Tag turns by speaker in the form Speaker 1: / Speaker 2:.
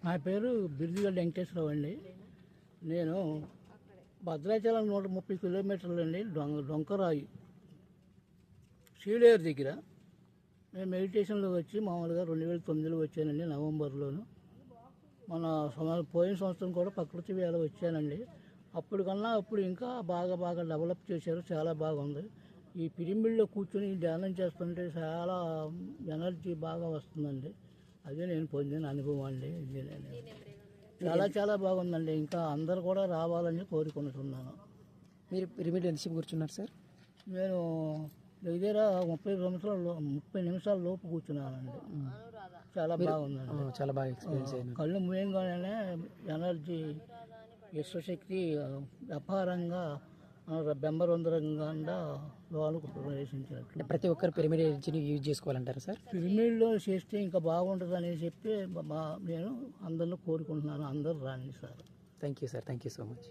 Speaker 1: నా పేరు బిర్దిగడ్డ వెంకటేశ్వరరావు అండి. నేను భద్రాచలం 130 కిలోమీటర్లు అండి. డొంకరాయి శ్రీలేరు దగ్గర నేను మెడిటేషన్లో వచ్చి మామూలుగా 2009లో వచ్చానండి, నవంబర్లోను. మన పోయిన సంవత్సరం కూడా ప్రకృతి వేళ వచ్చానండి. అప్పటికన్నా ఇప్పుడు ఇంకా బాగా డెవలప్ చేశారు, చాలా బాగుంది. ఈ పిరిమిడ్లో కూర్చొని ధ్యానం చేస్తుంటే చాలా ఎనర్జీ బాగా వస్తుందండి. అదే నేను పొందిన అనుభవం అండి. ఇది చాలా బాగుందండి. ఇంకా అందరు కూడా రావాలని కోరుకుంటున్నాను.
Speaker 2: మీరు పిరమిడ్ ఎంతసేపు కూర్చున్నారు సార్?
Speaker 1: నేను దగ్గర 30 నిమిషాల లోపు కూర్చున్నానండి. చాలా బాగుందండి.
Speaker 2: చాలా బాగా ఎక్స్పీరియన్స్ అయింది.
Speaker 1: కళ్ళు మూయంగానే ఎనర్జీ, విశ్వశక్తి అపారంగా బెంబరొందరంగా లోనికి ప్రవేశించినట్లు.
Speaker 2: ప్రతి ఒక్కరు పిరమిడ్ ఎనర్జీని యూజ్ చేసుకోవాలంటారా సార్?
Speaker 1: పిరమిడ్లో చేస్తే ఇంకా బాగుంటుంది అని చెప్పి నేను అందరిని కోరుకుంటున్నాను. అందరూ రండి sir.
Speaker 2: Thank you sir, thank you so much.